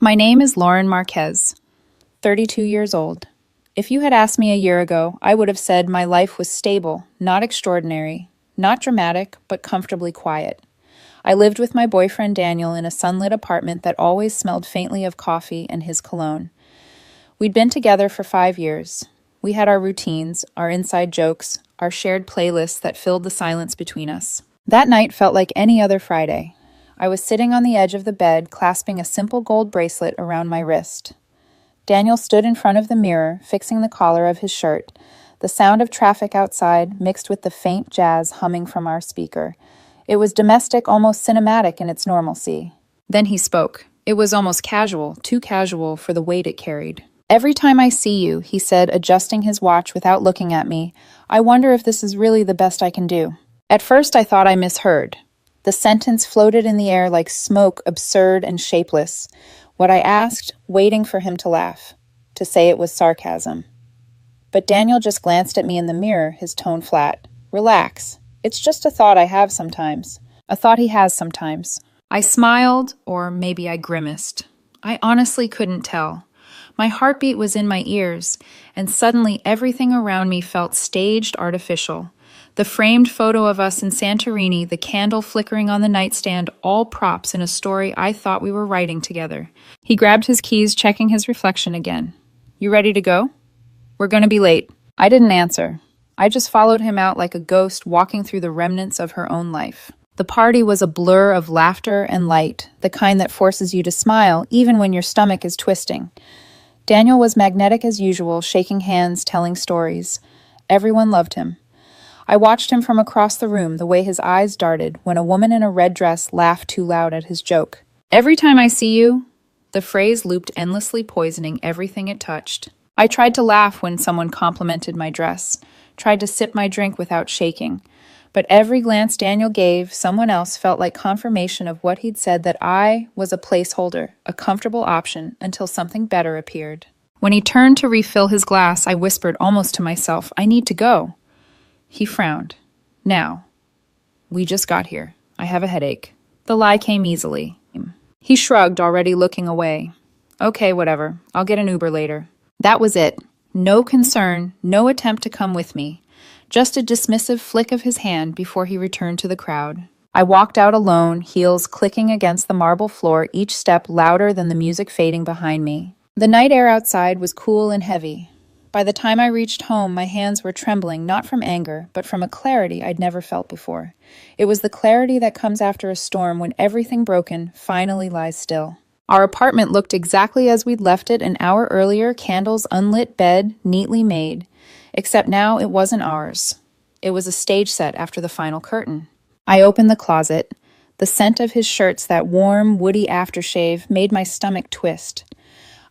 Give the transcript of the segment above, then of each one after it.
My name is Lauren Marquez, 32 years old. If you had asked me a year ago, I would have said my life was stable, not extraordinary, not dramatic, but comfortably quiet. I lived with my boyfriend Daniel in a sunlit apartment that always smelled faintly of coffee and his cologne. We'd been together for 5 years. We had our routines, our inside jokes, our shared playlists that filled the silence between us. That night felt like any other Friday. I was sitting on the edge of the bed, clasping a simple gold bracelet around my wrist. Daniel stood in front of the mirror, fixing the collar of his shirt. The sound of traffic outside mixed with the faint jazz humming from our speaker. It was domestic, almost cinematic in its normalcy. Then he spoke. It was almost casual, too casual for the weight it carried. "Every time I see you," he said, adjusting his watch without looking at me, "I wonder if this is really the best I can do." At first I thought I misheard. The sentence floated in the air like smoke, absurd and shapeless. What I asked, waiting for him to laugh, to say it was sarcasm. But Daniel just glanced at me in the mirror, his tone flat. "Relax. It's just a thought I have sometimes." A thought he has sometimes. I smiled, or maybe I grimaced. I honestly couldn't tell. My heartbeat was in my ears, and suddenly everything around me felt staged, artificial. The framed photo of us in Santorini, the candle flickering on the nightstand, all props in a story I thought we were writing together. He grabbed his keys, checking his reflection again. "You ready to go? We're going to be late." I didn't answer. I just followed him out like a ghost walking through the remnants of her own life. The party was a blur of laughter and light, the kind that forces you to smile even when your stomach is twisting. Daniel was magnetic as usual, shaking hands, telling stories. Everyone loved him. I watched him from across the room, the way his eyes darted when a woman in a red dress laughed too loud at his joke. "Every time I see you," the phrase looped endlessly, poisoning everything it touched. I tried to laugh when someone complimented my dress, tried to sip my drink without shaking. But every glance Daniel gave someone else felt like confirmation of what he'd said, that I was a placeholder, a comfortable option, until something better appeared. When he turned to refill his glass, I whispered almost to myself, "I need to go." He frowned. "Now. We just got here. I have a headache." The lie came easily. He shrugged, already looking away. "Okay, whatever. I'll get an Uber later." That was it. No concern, no attempt to come with me. Just a dismissive flick of his hand before he returned to the crowd. I walked out alone, heels clicking against the marble floor, each step louder than the music fading behind me. The night air outside was cool and heavy. By the time I reached home, my hands were trembling, not from anger, but from a clarity I'd never felt before. It was the clarity that comes after a storm when everything broken finally lies still. Our apartment looked exactly as we'd left it an hour earlier, candles, unlit bed, neatly made. Except now it wasn't ours. It was a stage set after the final curtain. I opened the closet. The scent of his shirts, that warm, woody aftershave, made my stomach twist.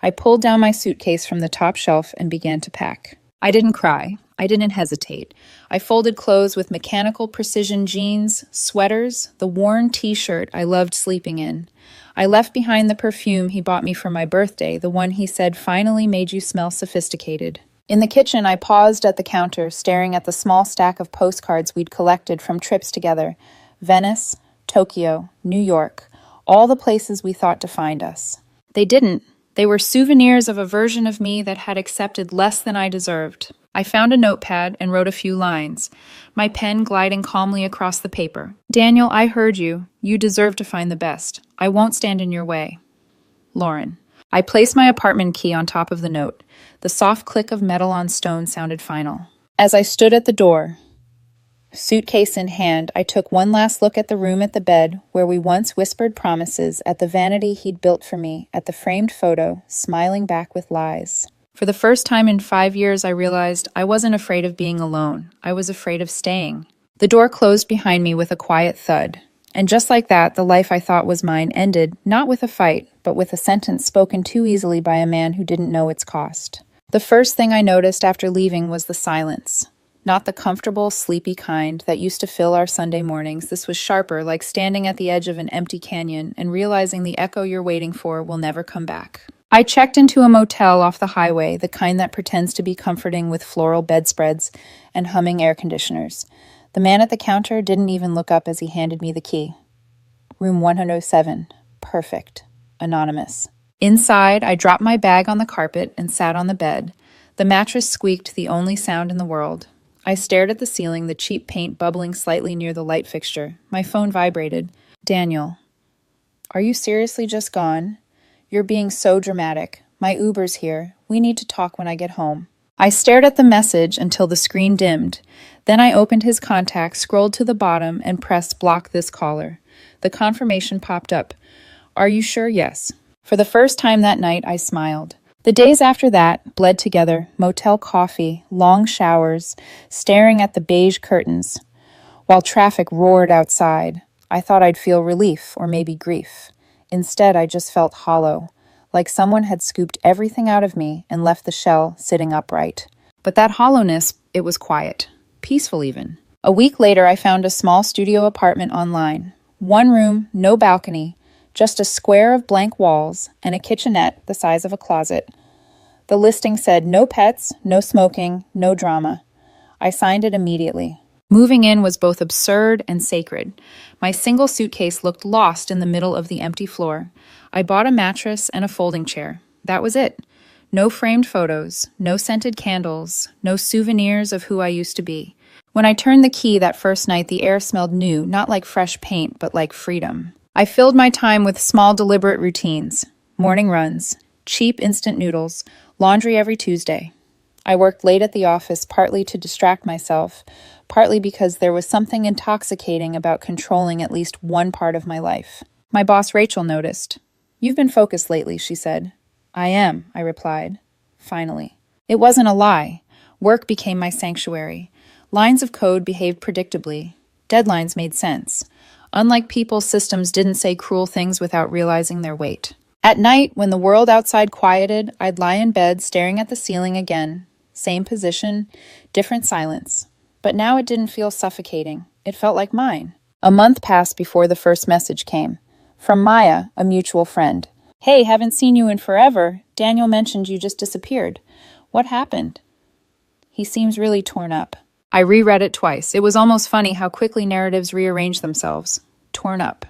I pulled down my suitcase from the top shelf and began to pack. I didn't cry. I didn't hesitate. I folded clothes with mechanical precision: jeans, sweaters, the worn t-shirt I loved sleeping in. I left behind the perfume he bought me for my birthday, the one he said finally made you smell sophisticated. In the kitchen, I paused at the counter, staring at the small stack of postcards we'd collected from trips together. Venice, Tokyo, New York, all the places we thought defined us. They didn't. They were souvenirs of a version of me that had accepted less than I deserved. I found a notepad and wrote a few lines, my pen gliding calmly across the paper. "Daniel, I heard you. You deserve to find the best. I won't stand in your way. Lauren." I placed my apartment key on top of the note. The soft click of metal on stone sounded final. As I stood at the door, suitcase in hand, I took one last look at the room, at the bed, where we once whispered promises, at the vanity he'd built for me, at the framed photo, smiling back with lies. For the first time in 5 years, I realized I wasn't afraid of being alone. I was afraid of staying. The door closed behind me with a quiet thud. And just like that, the life I thought was mine ended, not with a fight, but with a sentence spoken too easily by a man who didn't know its cost. The first thing I noticed after leaving was the silence. Not the comfortable, sleepy kind that used to fill our Sunday mornings. This was sharper, like standing at the edge of an empty canyon and realizing the echo you're waiting for will never come back. I checked into a motel off the highway, the kind that pretends to be comforting with floral bedspreads and humming air conditioners. The man at the counter didn't even look up as he handed me the key. Room 107. Perfect. Anonymous. Inside, I dropped my bag on the carpet and sat on the bed. The mattress squeaked, the only sound in the world. I stared at the ceiling, the cheap paint bubbling slightly near the light fixture. My phone vibrated. Daniel, are you seriously just gone? You're being so dramatic. My Uber's here. We need to talk when I get home. I stared at the message until the screen dimmed. Then I opened his contacts, scrolled to the bottom, and pressed block this caller. The confirmation popped up. Are you sure? Yes. For the first time that night, I smiled. The days after that bled together, motel coffee, long showers, staring at the beige curtains. While traffic roared outside, I thought I'd feel relief or maybe grief. Instead, I just felt hollow, like someone had scooped everything out of me and left the shell sitting upright. But that hollowness, it was quiet, peaceful even. A week later, I found a small studio apartment online. One room, no balcony, just a square of blank walls and a kitchenette the size of a closet. The listing said no pets, no smoking, no drama. I signed it immediately. Moving in was both absurd and sacred. My single suitcase looked lost in the middle of the empty floor. I bought a mattress and a folding chair. That was it. No framed photos, no scented candles, no souvenirs of who I used to be. When I turned the key that first night, the air smelled new, not like fresh paint, but like freedom. I filled my time with small, deliberate routines. Morning runs, cheap instant noodles, laundry every Tuesday. I worked late at the office, partly to distract myself, partly because there was something intoxicating about controlling at least one part of my life. My boss Rachel noticed. You've been focused lately, she said. I am, I replied. Finally. It wasn't a lie. Work became my sanctuary. Lines of code behaved predictably. Deadlines made sense. Unlike people, systems didn't say cruel things without realizing their weight. At night, when the world outside quieted, I'd lie in bed staring at the ceiling again. Same position, different silence. But now it didn't feel suffocating. It felt like mine. A month passed before the first message came. From Maya, a mutual friend. Hey, haven't seen you in forever. Daniel mentioned you just disappeared. What happened? He seems really torn up. I reread it twice. It was almost funny how quickly narratives rearrange themselves. Torn up.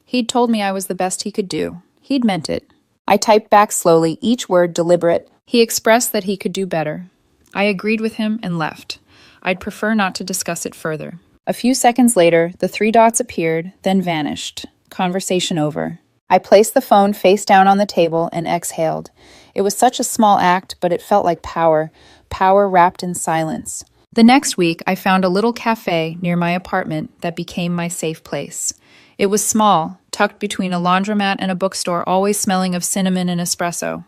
He'd told me I was the best he could do. He'd meant it. I typed back slowly, each word deliberate. He expressed that he could do better. I agreed with him and left. I'd prefer not to discuss it further. A few seconds later, the 3 dots appeared, then vanished. Conversation over. I placed the phone face down on the table and exhaled. It was such a small act, but it felt like power wrapped in silence. The next week, I found a little cafe near my apartment that became my safe place. It was small, tucked between a laundromat and a bookstore, always smelling of cinnamon and espresso.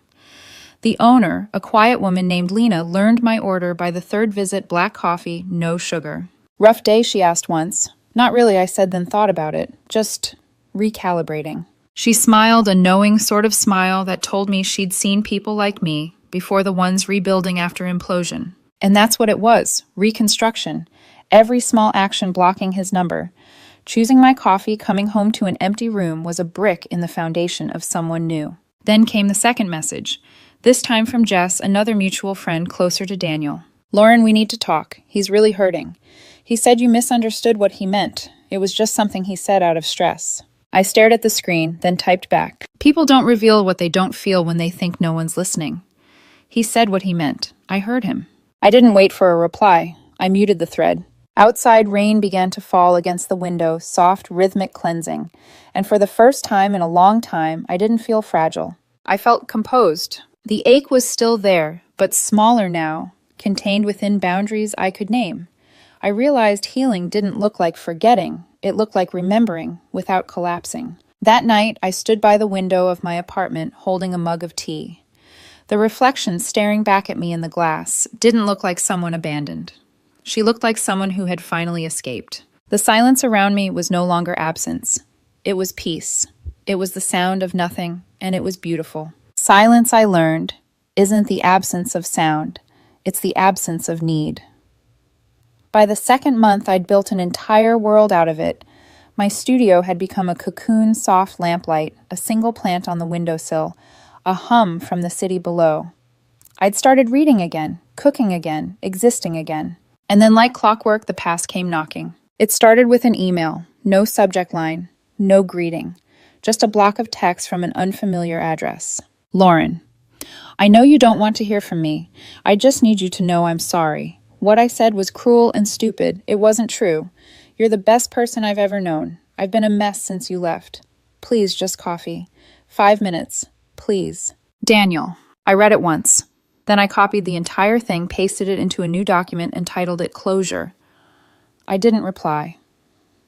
The owner, a quiet woman named Lena, learned my order by the 3rd visit: black coffee, no sugar. Rough day, she asked once. Not really, I said, then thought about it. Just recalibrating. She smiled, a knowing sort of smile that told me she'd seen people like me before, the ones rebuilding after implosion. And that's what it was, reconstruction. Every small action blocking his number. Choosing my coffee, coming home to an empty room, was a brick in the foundation of someone new. Then came the second message, this time from Jess, another mutual friend closer to Daniel. Lauren, we need to talk. He's really hurting. He said you misunderstood what he meant. It was just something he said out of stress. I stared at the screen, then typed back. People don't reveal what they don't feel when they think no one's listening. He said what he meant. I heard him. I didn't wait for a reply. I muted the thread. Outside, rain began to fall against the window, soft, rhythmic cleansing. And for the first time in a long time, I didn't feel fragile. I felt composed. The ache was still there, but smaller now, contained within boundaries I could name. I realized healing didn't look like forgetting. It looked like remembering without collapsing. That night, I stood by the window of my apartment holding a mug of tea. The reflection staring back at me in the glass didn't look like someone abandoned. She looked like someone who had finally escaped. The silence around me was no longer absence. It was peace. It was the sound of nothing, and it was beautiful. Silence, I learned, isn't the absence of sound. It's the absence of need. By the 2nd month, I'd built an entire world out of it. My studio had become a cocoon soft lamplight, a single plant on the windowsill, a hum from the city below. I'd started reading again, cooking again, existing again. And then like clockwork, the past came knocking. It started with an email, no subject line, no greeting. Just a block of text from an unfamiliar address. Lauren, I know you don't want to hear from me. I just need you to know I'm sorry. What I said was cruel and stupid. It wasn't true. You're the best person I've ever known. I've been a mess since you left. Please, just coffee. 5 minutes. Please. Daniel. I read it once. Then I copied the entire thing, pasted it into a new document, and titled it Closure. I didn't reply.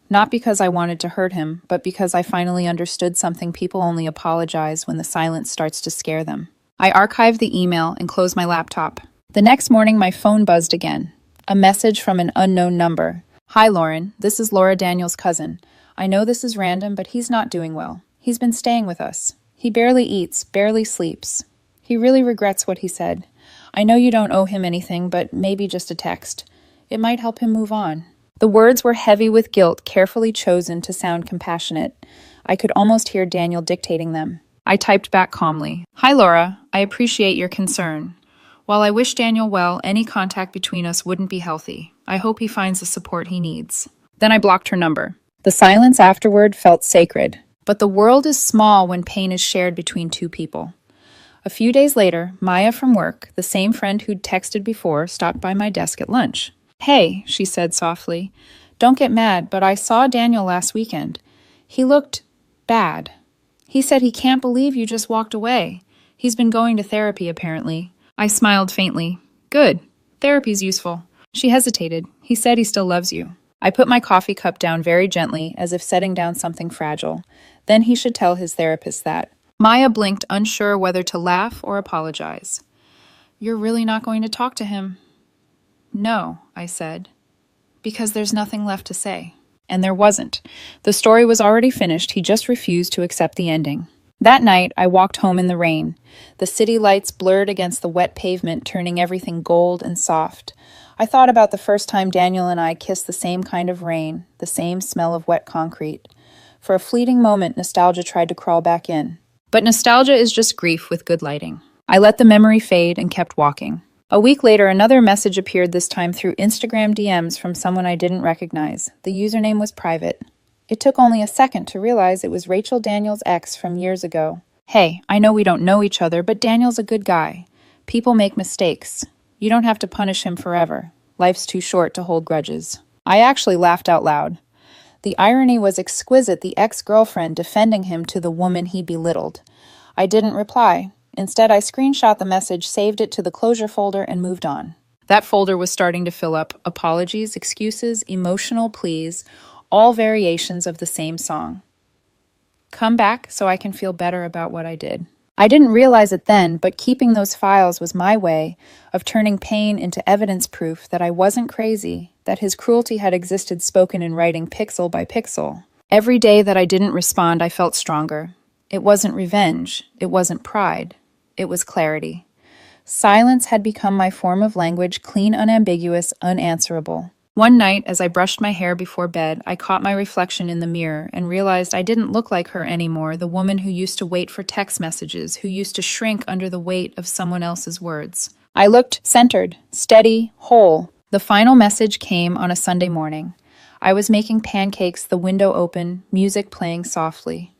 Not because I wanted to hurt him, but because I finally understood something people only apologize when the silence starts to scare them. I archived the email and closed my laptop. The next morning, my phone buzzed again. A message from an unknown number. Hi, Lauren. This is Laura Daniel's cousin. I know this is random, but he's not doing well. He's been staying with us. He barely eats, barely sleeps. He really regrets what he said. I know you don't owe him anything, but maybe just a text. It might help him move on. The words were heavy with guilt, carefully chosen to sound compassionate. I could almost hear Daniel dictating them. I typed back calmly. Hi, Laura. I appreciate your concern. While I wish Daniel well, any contact between us wouldn't be healthy. I hope he finds the support he needs. Then I blocked her number. The silence afterward felt sacred. But the world is small when pain is shared between two people. A few days later, Maya from work, the same friend who'd texted before, stopped by my desk at lunch. Hey, she said softly. Don't get mad, but I saw Daniel last weekend. He looked bad. He said he can't believe you just walked away. He's been going to therapy, apparently. I smiled faintly. Good. Therapy's useful. She hesitated. He said he still loves you. I put my coffee cup down very gently, as if setting down something fragile. Then he should tell his therapist that. Maya blinked, unsure whether to laugh or apologize. You're really not going to talk to him? No, I said, because there's nothing left to say. And there wasn't. The story was already finished. He just refused to accept the ending. That night, I walked home in the rain. The city lights blurred against the wet pavement, turning everything gold and soft. I thought about the first time Daniel and I kissed the same kind of rain, the same smell of wet concrete. For a fleeting moment, nostalgia tried to crawl back in. But nostalgia is just grief with good lighting. I let the memory fade and kept walking. A week later, another message appeared, this time through Instagram DMs from someone I didn't recognize. The username was private. It took only a second to realize it was Rachel Daniels' ex from years ago. Hey, I know we don't know each other, but Daniel's a good guy. People make mistakes. You don't have to punish him forever. Life's too short to hold grudges. I actually laughed out loud. The irony was exquisite, the ex-girlfriend defending him to the woman he belittled. I didn't reply. Instead, I screenshot the message, saved it to the closure folder, and moved on. That folder was starting to fill up. Apologies, excuses, emotional pleas, all variations of the same song. Come back so I can feel better about what I did. I didn't realize it then, but keeping those files was my way of turning pain into evidence proof that I wasn't crazy, that his cruelty had existed spoken in writing pixel by pixel. Every day that I didn't respond, I felt stronger. It wasn't revenge. It wasn't pride. It was clarity. Silence had become my form of language, clean, unambiguous, unanswerable. One night, as I brushed my hair before bed, I caught my reflection in the mirror and realized I didn't look like her anymore, the woman who used to wait for text messages, who used to shrink under the weight of someone else's words. I looked centered, steady, whole. The final message came on a Sunday morning. I was making pancakes, the window open, music playing softly.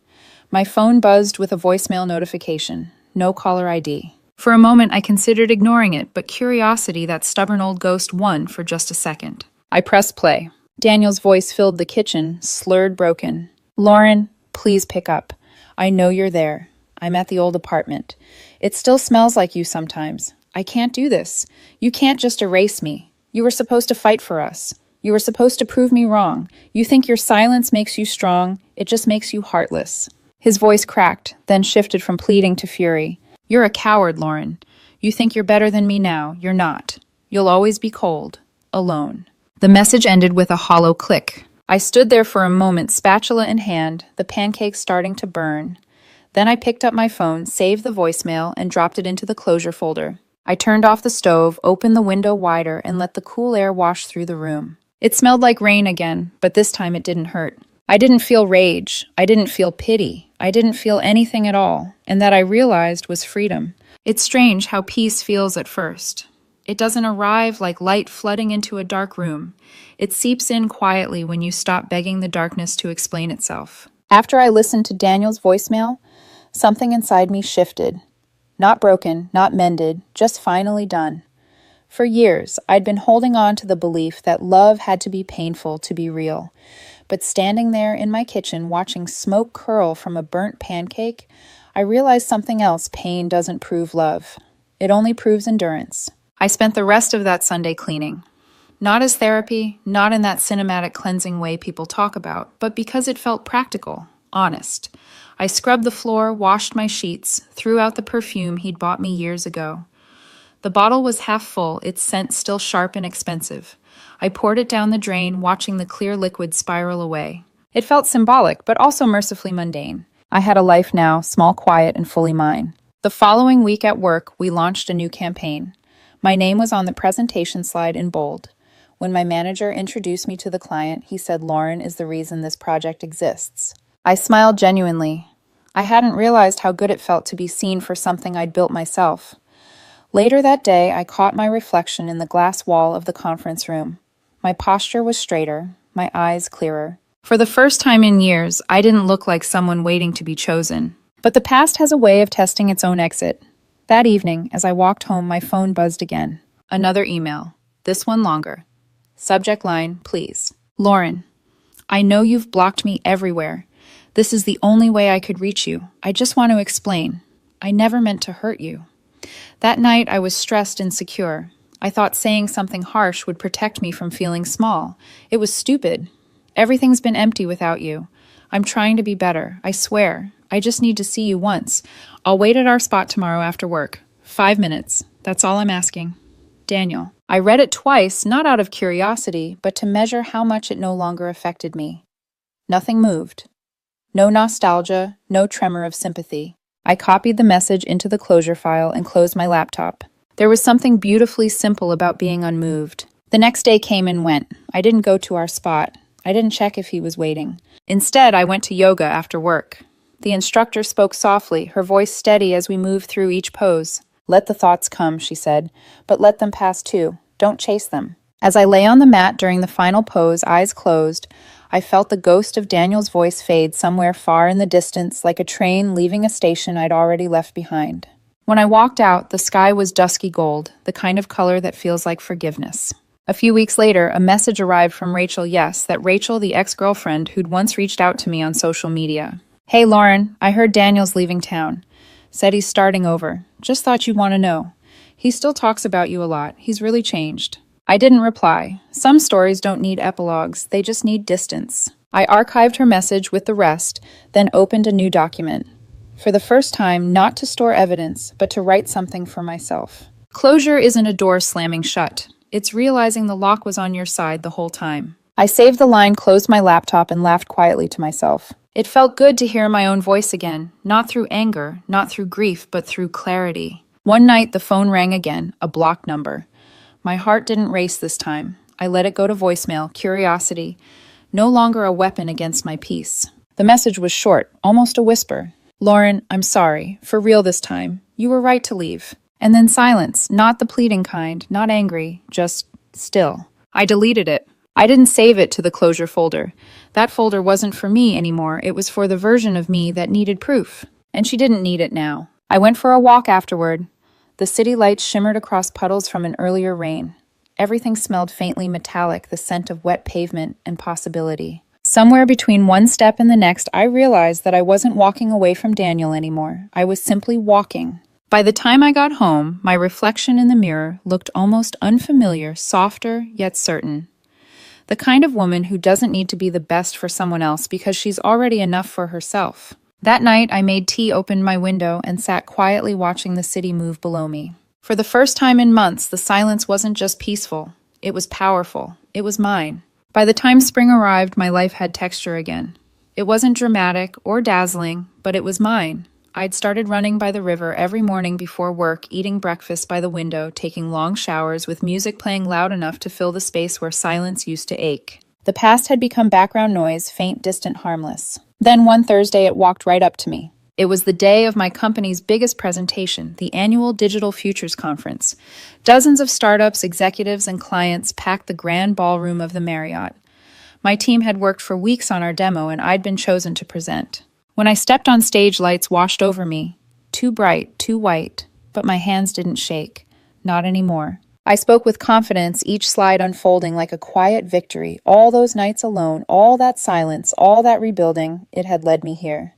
My phone buzzed with a voicemail notification. No caller ID. For a moment, I considered ignoring it, but curiosity, that stubborn old ghost, won for just a second. I pressed play. Daniel's voice filled the kitchen, slurred, broken. Lauren, please pick up. I know you're there. I'm at the old apartment. It still smells like you sometimes. I can't do this. You can't just erase me. You were supposed to fight for us. You were supposed to prove me wrong. You think your silence makes you strong. It just makes you heartless. His voice cracked, then shifted from pleading to fury. You're a coward, Lauren. You think you're better than me now. You're not. You'll always be cold. Alone. The message ended with a hollow click. I stood there for a moment, spatula in hand, the pancakes starting to burn. Then I picked up my phone, saved the voicemail, and dropped it into the closure folder. I turned off the stove, opened the window wider, and let the cool air wash through the room. It smelled like rain again, but this time it didn't hurt. I didn't feel rage. I didn't feel pity. I didn't feel anything at all, and that I realized was freedom. It's strange how peace feels at first. It doesn't arrive like light flooding into a dark room. It seeps in quietly when you stop begging the darkness to explain itself. After I listened to Daniel's voicemail, something inside me shifted. Not broken, not mended, just finally done. For years, I'd been holding on to the belief that love had to be painful to be real. But standing there in my kitchen watching smoke curl from a burnt pancake, I realized something else. Pain doesn't prove love. It only proves endurance. I spent the rest of that Sunday cleaning. Not as therapy, not in that cinematic cleansing way people talk about, but because it felt practical, honest. I scrubbed the floor, washed my sheets, threw out the perfume he'd bought me years ago. The bottle was half full, its scent still sharp and expensive. I poured it down the drain, watching the clear liquid spiral away. It felt symbolic, but also mercifully mundane. I had a life now, small, quiet, and fully mine. The following week at work, we launched a new campaign. My name was on the presentation slide in bold. When my manager introduced me to the client, he said Lauren is the reason this project exists. I smiled genuinely. I hadn't realized how good it felt to be seen for something I'd built myself. Later that day, I caught my reflection in the glass wall of the conference room. My posture was straighter, my eyes clearer. For the first time in years, I didn't look like someone waiting to be chosen. But the past has a way of testing its own exit. That evening, as I walked home, my phone buzzed again. Another email. This one longer. Subject line, please. Lauren, I know you've blocked me everywhere. This is the only way I could reach you. I just want to explain. I never meant to hurt you. That night, I was stressed and insecure. I thought saying something harsh would protect me from feeling small. It was stupid. Everything's been empty without you. I'm trying to be better, I swear. I just need to see you once. I'll wait at our spot tomorrow after work. 5 minutes. That's all I'm asking. Daniel. I read it twice, not out of curiosity, but to measure how much it no longer affected me. Nothing moved. No nostalgia, no tremor of sympathy. I copied the message into the closure file and closed my laptop. There was something beautifully simple about being unmoved. The next day came and went. I didn't go to our spot. I didn't check if he was waiting. Instead, I went to yoga after work. The instructor spoke softly, her voice steady as we moved through each pose. Let the thoughts come, she said, but let them pass too. Don't chase them. As I lay on the mat during the final pose, eyes closed, I felt the ghost of Daniel's voice fade somewhere far in the distance, like a train leaving a station I'd already left behind. When I walked out, the sky was dusky gold, the kind of color that feels like forgiveness. A few weeks later, a message arrived from Rachel Yes, that Rachel, the ex-girlfriend who'd once reached out to me on social media. Hey Lauren, I heard Daniel's leaving town. Said he's starting over. Just thought you'd want to know. He still talks about you a lot. He's really changed. I didn't reply. Some stories don't need epilogues. They just need distance. I archived her message with the rest, then opened a new document. For the first time, not to store evidence, but to write something for myself. Closure isn't a door slamming shut. It's realizing the lock was on your side the whole time. I saved the line, closed my laptop, and laughed quietly to myself. It felt good to hear my own voice again, not through anger, not through grief, but through clarity. One night, the phone rang again, a blocked number. My heart didn't race this time. I let it go to voicemail, curiosity, no longer a weapon against my peace. The message was short, almost a whisper. Lauren, I'm sorry, for real this time. You were right to leave. And then silence, not the pleading kind, not angry, just still. I deleted it. I didn't save it to the closure folder. That folder wasn't for me anymore. It was for the version of me that needed proof. And she didn't need it now. I went for a walk afterward. The city lights shimmered across puddles from an earlier rain. Everything smelled faintly metallic, the scent of wet pavement and possibility. Somewhere between one step and the next, I realized that I wasn't walking away from Daniel anymore. I was simply walking. By the time I got home, my reflection in the mirror looked almost unfamiliar, softer yet certain. The kind of woman who doesn't need to be the best for someone else because she's already enough for herself. That night, I made tea, opened my window, and sat quietly watching the city move below me. For the first time in months, the silence wasn't just peaceful. It was powerful. It was mine. By the time spring arrived, my life had texture again. It wasn't dramatic or dazzling, but it was mine. I'd started running by the river every morning before work, eating breakfast by the window, taking long showers with music playing loud enough to fill the space where silence used to ache. The past had become background noise, faint, distant, harmless. Then one Thursday, it walked right up to me. It was the day of my company's biggest presentation, the annual Digital Futures Conference. Dozens of startups, executives, and clients packed the grand ballroom of the Marriott. My team had worked for weeks on our demo, and I'd been chosen to present. When I stepped on stage, lights washed over me. Too bright, too white, but my hands didn't shake. Not anymore. I spoke with confidence, each slide unfolding like a quiet victory. All those nights alone, all that silence, all that rebuilding, it had led me here.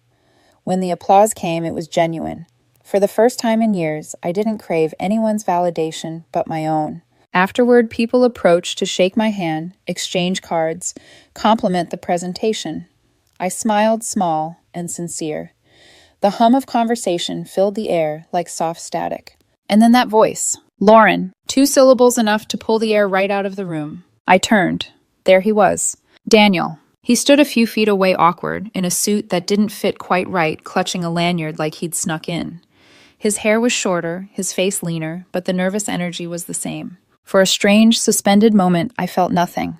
When the applause came, it was genuine. For the first time in years, I didn't crave anyone's validation but my own. Afterward, people approached to shake my hand, exchange cards, compliment the presentation. I smiled small and sincere. The hum of conversation filled the air like soft static. And then that voice. Lauren. 2 syllables enough to pull the air right out of the room. I turned. There he was. Daniel. He stood a few feet away, awkward, in a suit that didn't fit quite right, clutching a lanyard like he'd snuck in. His hair was shorter, his face leaner, but the nervous energy was the same. For a strange, suspended moment, I felt nothing.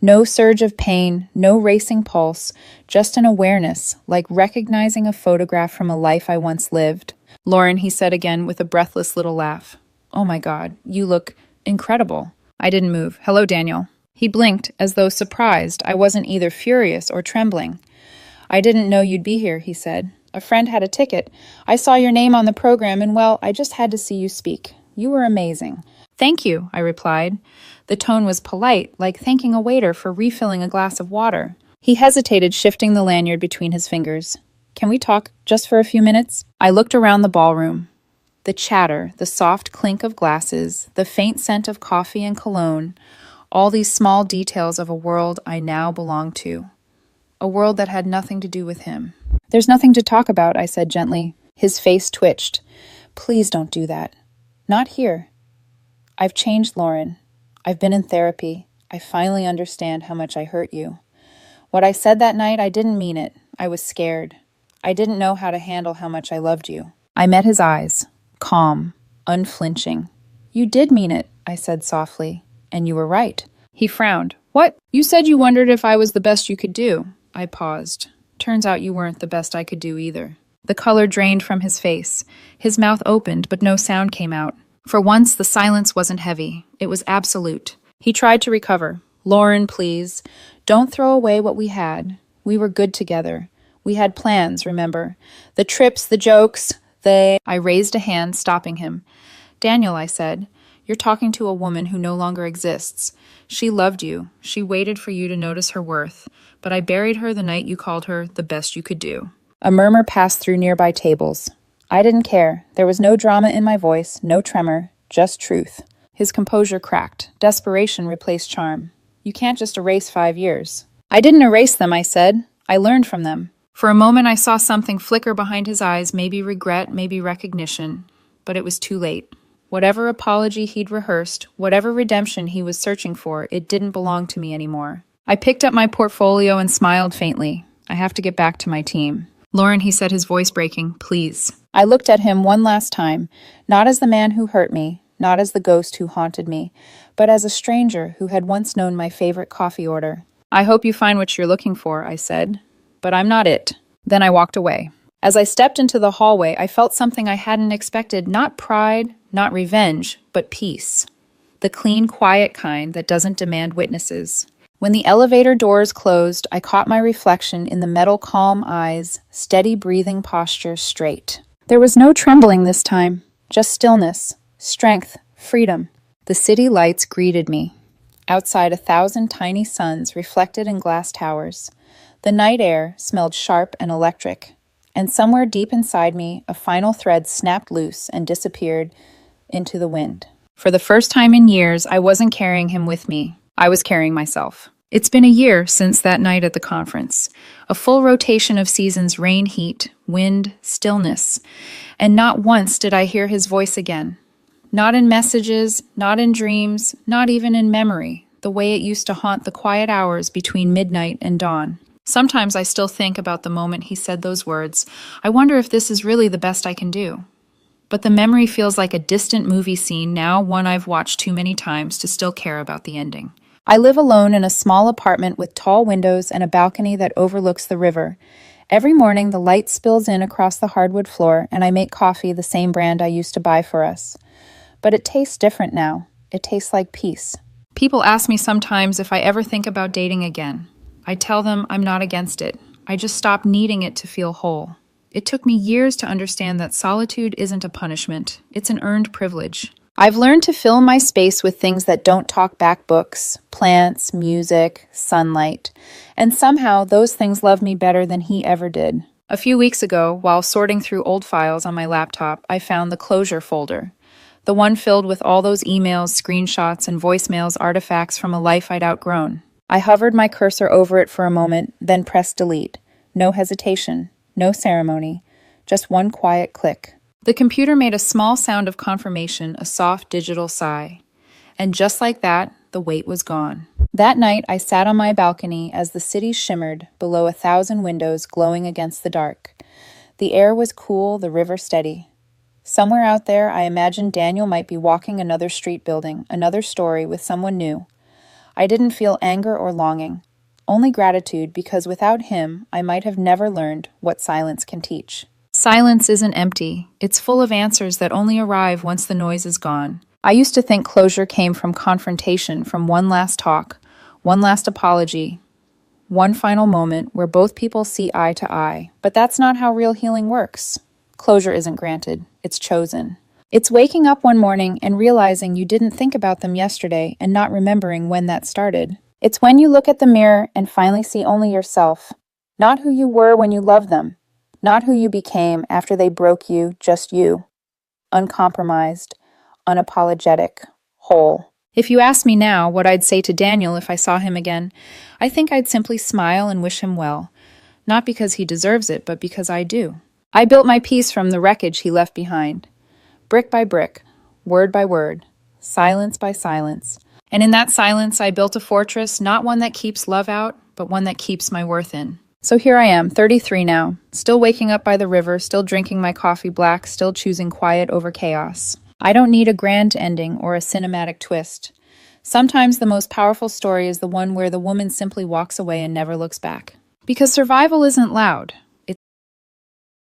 No surge of pain, no racing pulse, just an awareness, like recognizing a photograph from a life I once lived. Lauren, he said again with a breathless little laugh. Oh my God, you look incredible. I didn't move. Hello, Daniel. He blinked, as though surprised I wasn't either furious or trembling. I didn't know you'd be here, he said. A friend had a ticket. I saw your name on the program, and well, I just had to see you speak. You were amazing. Thank you, I replied. The tone was polite, like thanking a waiter for refilling a glass of water. He hesitated, shifting the lanyard between his fingers. Can we talk just for a few minutes? I looked around the ballroom. The chatter, the soft clink of glasses, the faint scent of coffee and cologne, all these small details of a world I now belonged to. A world that had nothing to do with him. There's nothing to talk about, I said gently. His face twitched. Please don't do that. Not here. I've changed, Lauren. I've been in therapy. I finally understand how much I hurt you. What I said that night, I didn't mean it. I was scared. I didn't know how to handle how much I loved you. I met his eyes. Calm, unflinching. You did mean it, I said softly, and you were right. He frowned. What? You said you wondered if I was the best you could do. I paused. Turns out you weren't the best I could do either. The color drained from his face. His mouth opened, but no sound came out. For once, the silence wasn't heavy. It was absolute. He tried to recover. Lauren, please. Don't throw away what we had. We were good together. We had plans, remember? The trips, the jokes, I raised a hand, stopping him. Daniel, I said, you're talking to a woman who no longer exists. She loved you. She waited for you to notice her worth. But I buried her the night you called her the best you could do. A murmur passed through nearby tables. I didn't care. There was no drama in my voice, no tremor, just truth. His composure cracked. Desperation replaced charm. You can't just erase 5 years. I didn't erase them, I said. I learned from them. For a moment, I saw something flicker behind his eyes, maybe regret, maybe recognition. But it was too late. Whatever apology he'd rehearsed, whatever redemption he was searching for, it didn't belong to me anymore. I picked up my portfolio and smiled faintly. I have to get back to my team. Lauren, he said, his voice breaking, please. I looked at him one last time, not as the man who hurt me, not as the ghost who haunted me, but as a stranger who had once known my favorite coffee order. I hope you find what you're looking for, I said. But I'm not it. Then I walked away. As I stepped into the hallway, I felt something I hadn't expected, not pride, not revenge, but peace. The clean, quiet kind that doesn't demand witnesses. When the elevator doors closed, I caught my reflection in the metal calm eyes, steady breathing posture, straight. There was no trembling this time, just stillness, strength, freedom. The city lights greeted me. Outside, 1,000 tiny suns reflected in glass towers. The night air smelled sharp and electric, and somewhere deep inside me, a final thread snapped loose and disappeared into the wind. For the first time in years, I wasn't carrying him with me. I was carrying myself. It's been a year since that night at the conference. A full rotation of seasons, rain, heat, wind, stillness. And not once did I hear his voice again. Not in messages, not in dreams, not even in memory, the way it used to haunt the quiet hours between midnight and dawn. Sometimes I still think about the moment he said those words. I wonder if this is really the best I can do. But the memory feels like a distant movie scene now, one I've watched too many times to still care about the ending. I live alone in a small apartment with tall windows and a balcony that overlooks the river. Every morning, the light spills in across the hardwood floor, and I make coffee the same brand I used to buy for us. But it tastes different now. It tastes like peace. People ask me sometimes if I ever think about dating again. I tell them I'm not against it. I just stopped needing it to feel whole. It took me years to understand that solitude isn't a punishment, it's an earned privilege. I've learned to fill my space with things that don't talk back: books, plants, music, sunlight. And somehow those things love me better than he ever did. A few weeks ago, while sorting through old files on my laptop, I found the closure folder. The one filled with all those emails, screenshots, and voicemails, artifacts from a life I'd outgrown. I hovered my cursor over it for a moment, then pressed delete. No hesitation, no ceremony, just one quiet click. The computer made a small sound of confirmation, a soft digital sigh. And just like that, the weight was gone. That night, I sat on my balcony as the city shimmered below 1,000 windows glowing against the dark. The air was cool, the river steady. Somewhere out there, I imagined Daniel might be walking another street building, another story with someone new. I didn't feel anger or longing, only gratitude, because without him, I might have never learned what silence can teach. Silence isn't empty. It's full of answers that only arrive once the noise is gone. I used to think closure came from confrontation, from one last talk, one last apology, one final moment where both people see eye to eye. But that's not how real healing works. Closure isn't granted. It's chosen. It's waking up one morning and realizing you didn't think about them yesterday and not remembering when that started. It's when you look at the mirror and finally see only yourself, not who you were when you loved them, not who you became after they broke you, just you. Uncompromised, unapologetic, whole. If you ask me now what I'd say to Daniel if I saw him again, I think I'd simply smile and wish him well. Not because he deserves it, but because I do. I built my peace from the wreckage he left behind. Brick by brick, word by word, silence by silence. And in that silence, I built a fortress, not one that keeps love out, but one that keeps my worth in. So here I am, 33 now, still waking up by the river, still drinking my coffee black, still choosing quiet over chaos. I don't need a grand ending or a cinematic twist. Sometimes the most powerful story is the one where the woman simply walks away and never looks back. Because survival isn't loud.